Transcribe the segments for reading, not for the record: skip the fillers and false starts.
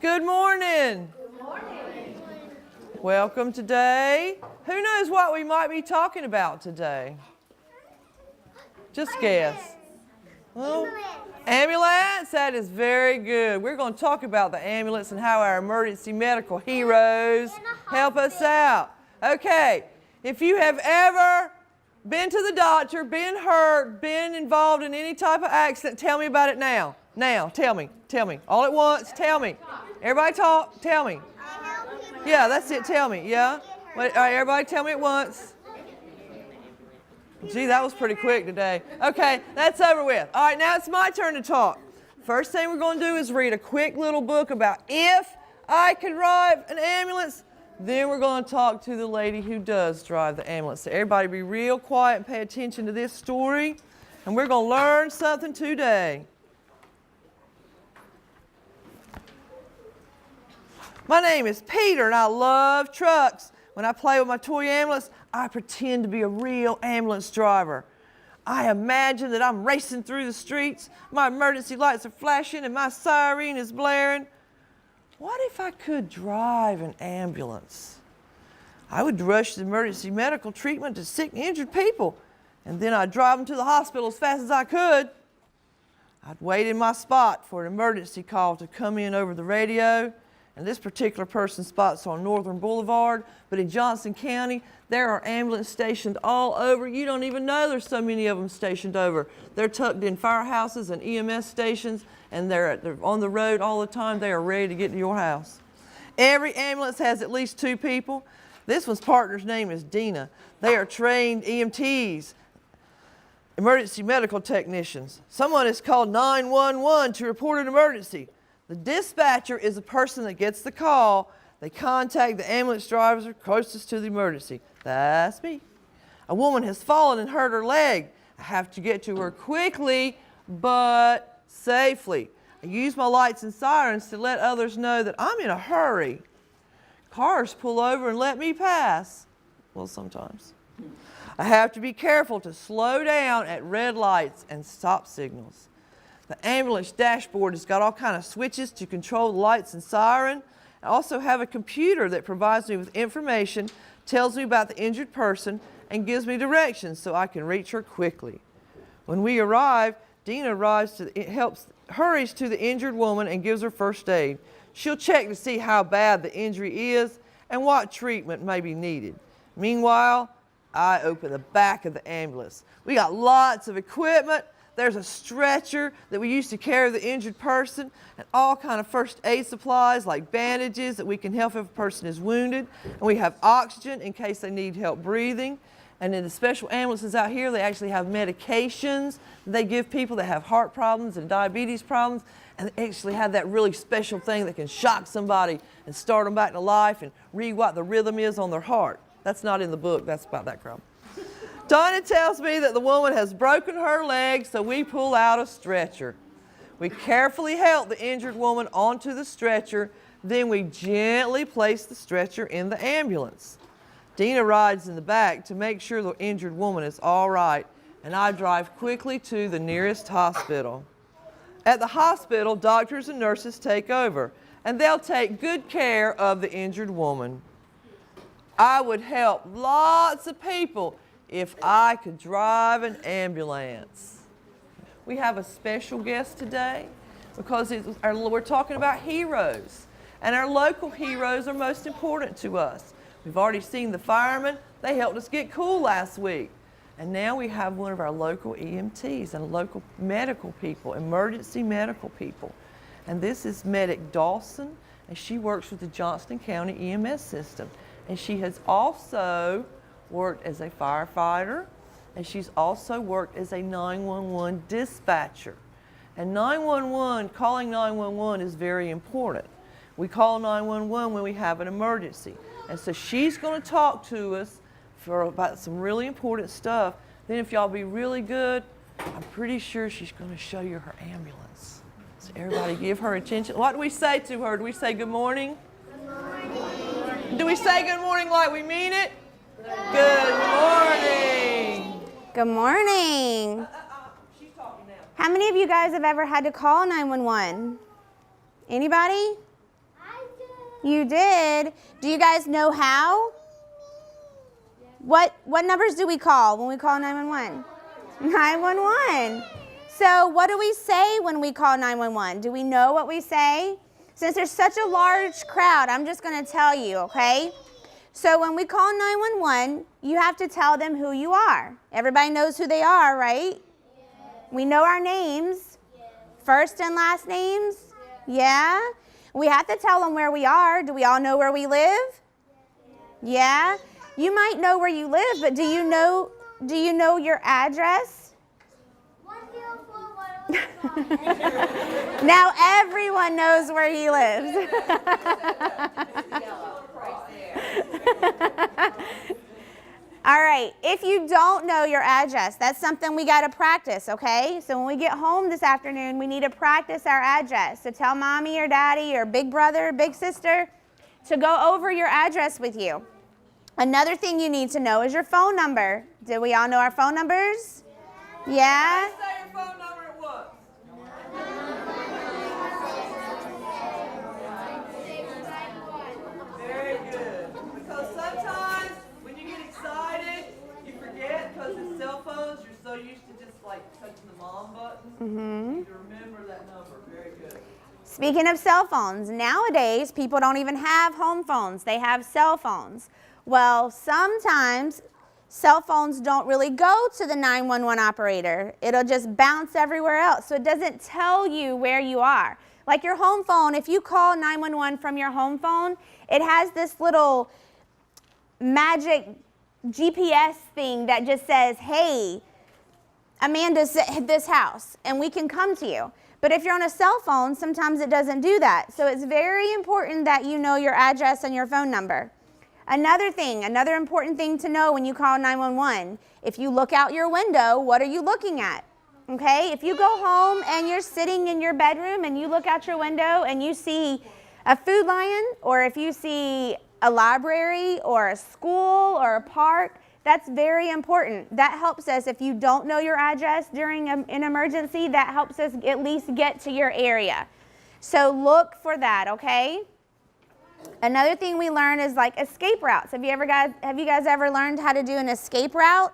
Good morning. Good morning. Welcome today. Who knows what we might be talking about today? Just guess. Well, ambulance, that is very good. We're going to talk about the ambulance and how our emergency medical heroes help us out. Okay, if you have ever been to the doctor, been hurt, been involved in any type of accident, tell me about it now. Now, tell me. All at once, tell me. Everybody talk, tell me. Yeah, that's it, tell me, yeah? All right, everybody tell me at once. Gee, that was pretty quick today. Okay, that's over with. All right, now it's my turn to talk. First thing we're going to do is read a quick little book about if I could drive an ambulance. Then we're going to talk to the lady who does drive the ambulance. So everybody be real quiet and pay attention to this story. And we're going to learn something today. My name is Peter and I love trucks. When I play with my toy ambulance, I pretend to be a real ambulance driver. I imagine that I'm racing through the streets, my emergency lights are flashing and my siren is blaring. What if I could drive an ambulance? I would rush the emergency medical treatment to sick and injured people, and then I'd drive them to the hospital as fast as I could. I'd wait in my spot for an emergency call to come in over the radio, and this particular person's spot's on Northern Boulevard, but in Johnston County, there are ambulance stationed all over. You don't even know there's so many of them stationed over. They're tucked in firehouses and EMS stations, and they're on the road all the time. They are ready to get to your house. Every ambulance has at least 2 people. This one's partner's name is Dina. They are trained EMTs, emergency medical technicians. Someone is called 911 to report an emergency. The dispatcher is the person that gets the call. They contact the ambulance drivers closest to the emergency. That's me. A woman has fallen and hurt her leg. I have to get to her quickly, but safely. I use my lights and sirens to let others know that I'm in a hurry. Cars pull over and let me pass. Well, sometimes. I have to be careful to slow down at red lights and stop signals. The ambulance dashboard has got all kinds of switches to control the lights and siren. I also have a computer that provides me with information, tells me about the injured person, and gives me directions so I can reach her quickly. When we arrive, Dina hurries to the injured woman and gives her first aid. She'll check to see how bad the injury is and what treatment may be needed. Meanwhile, I open the back of the ambulance. We got lots of equipment. There's a stretcher that we use to carry the injured person, and all kind of first aid supplies like bandages that we can help if a person is wounded. And we have oxygen in case they need help breathing. And in the special ambulances out here, they actually have medications they give people that have heart problems and diabetes problems. And they actually have that really special thing that can shock somebody and start them back to life and read what the rhythm is on their heart. That's not in the book. That's about that crowd. Donna tells me that the woman has broken her leg, so we pull out a stretcher. We carefully help the injured woman onto the stretcher, then we gently place the stretcher in the ambulance. Dina rides in the back to make sure the injured woman is all right, and I drive quickly to the nearest hospital. At the hospital, doctors and nurses take over, and they'll take good care of the injured woman. I would help lots of people if I could drive an ambulance. We have a special guest today because we're talking about heroes, and our local heroes are most important to us. We've already seen the firemen. They helped us get cool last week. And now we have one of our local EMTs and local medical people, emergency medical people. And this is Medic Dawson, and she works with the Johnston County EMS system. And she has also worked as a firefighter, and she's also worked as a 911 dispatcher. And calling 911 is very important. We call 911 when we have an emergency. And so she's going to talk to us about some really important stuff. Then if y'all be really good, I'm pretty sure she's going to show you her ambulance. So everybody give her attention. What do we say to her? Do we say good morning? Good morning. Do we say good morning like we mean it? Good morning. Good morning. She's talking now. How many of you guys have ever had to call 911? Anybody? You did. Do you guys know how? What numbers do we call when we call 911? 911. So what do we say when we call 911? Do we know what we say? Since there's such a large crowd, I'm just going to tell you, okay? So when we call 911, you have to tell them who you are. Everybody knows who they are, right? We know our names. First and last names? Yeah? We have to tell them where we are. Do we all know where we live? Yeah? You might know where you live, but do you know your address? Now everyone knows where he lives. All right, if you don't know your address, that's something we got to practice, okay? So when we get home this afternoon, we need to practice our address. So tell mommy or daddy or big brother, big sister to go over your address with you. Another thing you need to know is your phone number. Do we all know our phone numbers? Yeah? Say your phone number at once. Very good. Because sometimes when you get excited, you forget because in cell phones, you're so used to just like touching the mom button. You need to remember that number. Very good. Speaking of cell phones, nowadays people don't even have home phones. They have cell phones. Well, sometimes cell phones don't really go to the 911 operator. It'll just bounce everywhere else. So it doesn't tell you where you are. Like your home phone, if you call 911 from your home phone, it has this little magic GPS thing that just says, hey, Amanda's at this house, and we can come to you. But if you're on a cell phone, sometimes it doesn't do that. So it's very important that you know your address and your phone number. Another important thing to know when you call 911, if you look out your window, what are you looking at? Okay, if you go home and you're sitting in your bedroom and you look out your window and you see a Food Lion, or if you see a library or a school or a park, that's very important. That helps us, if you don't know your address during an emergency, that helps us at least get to your area. So look for that, okay? Another thing we learn is like escape routes. Have you guys ever learned how to do an escape route?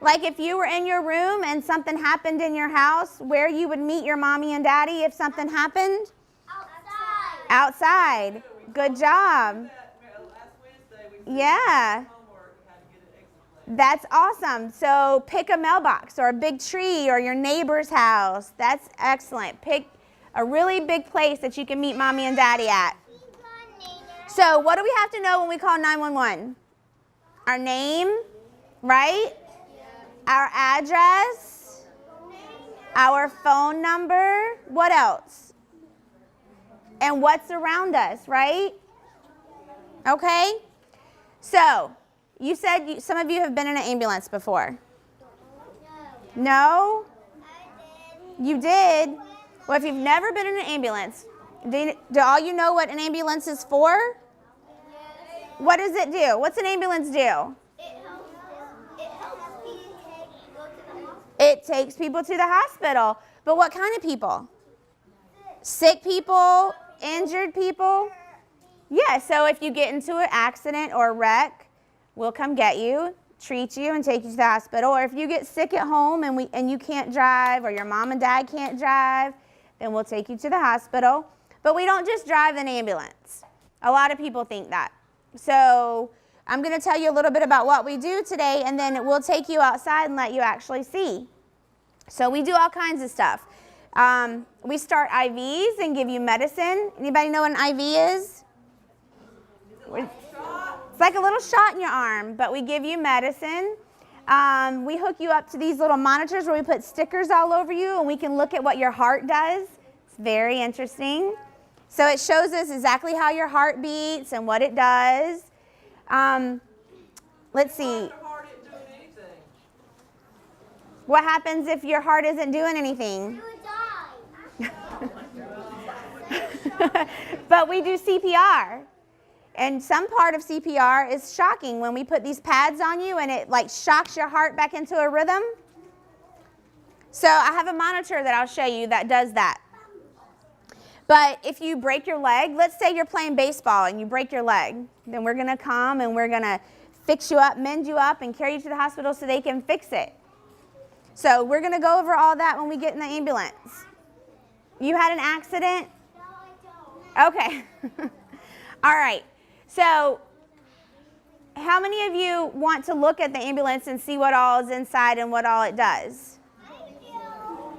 Like if you were in your room and something happened in your house, where you would meet your mommy and daddy if something happened? Outside. Outside. Good job. Yeah. That's awesome. So pick a mailbox or a big tree or your neighbor's house. That's excellent. Pick a really big place that you can meet mommy and daddy at. So what do we have to know when we call 911? Our name, right? Our address, our phone number, what else? And what's around us, right? Okay? So, you said some of you have been in an ambulance before. No? You did? Well, if you've never been in an ambulance, do all you know what an ambulance is for? What does it do? What's an ambulance do? It takes people to the hospital. But what kind of people? Sick people, injured people? Yeah, so if you get into an accident or a wreck, we'll come get you, treat you, and take you to the hospital. Or if you get sick at home and you can't drive, or your mom and dad can't drive, then we'll take you to the hospital. But we don't just drive an ambulance. A lot of people think that. So I'm going to tell you a little bit about what we do today, and then we'll take you outside and let you actually see. So we do all kinds of stuff. We start IVs and give you medicine. Anybody know what an IV is? It's like a little shot in your arm, but we give you medicine. We hook you up to these little monitors where we put stickers all over you, and we can look at what your heart does. It's very interesting. So it shows us exactly how your heart beats and what it does. Let's see. What happens if your heart isn't doing anything? You would die. But we do CPR. And some part of CPR is shocking when we put these pads on you and it like shocks your heart back into a rhythm. So I have a monitor that I'll show you that does that. But if you break your leg, let's say you're playing baseball and you break your leg, then we're gonna come and we're gonna fix you up, mend you up, and carry you to the hospital so they can fix it. So we're gonna go over all that when we get in the ambulance. You had an accident? No, I don't. Okay. All right. So how many of you want to look at the ambulance and see what all is inside and what all it does?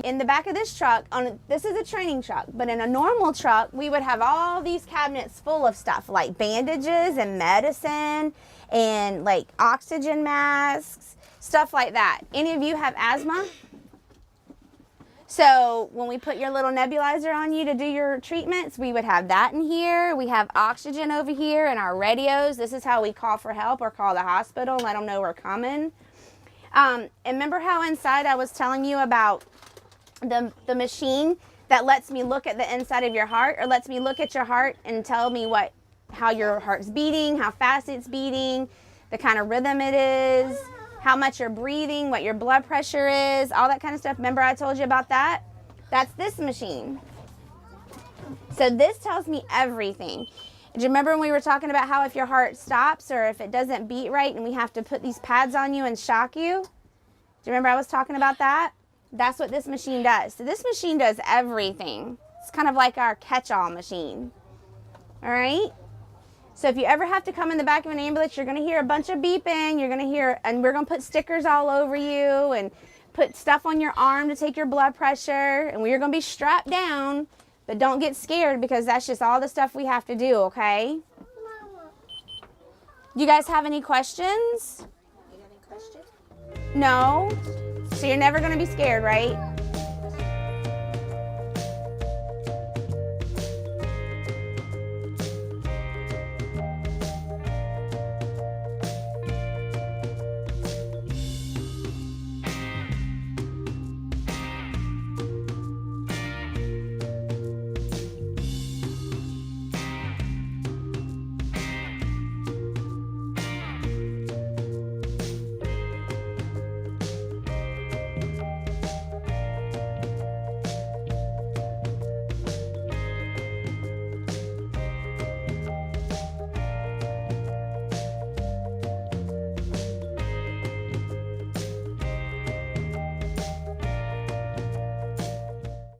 In the back of this truck, this is a training truck, but in a normal truck, we would have all these cabinets full of stuff like bandages and medicine and like oxygen masks, stuff like that. Any of you have asthma? So when we put your little nebulizer on you to do your treatments, we would have that in here. We have oxygen over here and our radios. This is how we call for help or call the hospital and let them know we're coming. And remember how inside I was telling you about the machine that lets me look at the inside of your heart, or lets me look at your heart and tell me how your heart's beating, how fast it's beating, the kind of rhythm it is, how much you're breathing, what your blood pressure is, all that kind of stuff. Remember I told you about that? That's this machine. So this tells me everything. Do you remember when we were talking about how if your heart stops or if it doesn't beat right and we have to put these pads on you and shock you? Do you remember I was talking about that? That's what this machine does. So this machine does everything. It's kind of like our catch-all machine. All right? So if you ever have to come in the back of an ambulance, you're going to hear a bunch of beeping. You're going to hear, and we're going to put stickers all over you and put stuff on your arm to take your blood pressure. And we're going to be strapped down, but don't get scared because that's just all the stuff we have to do, okay? You guys have any questions? You have any questions? No? So you're never going to be scared, right?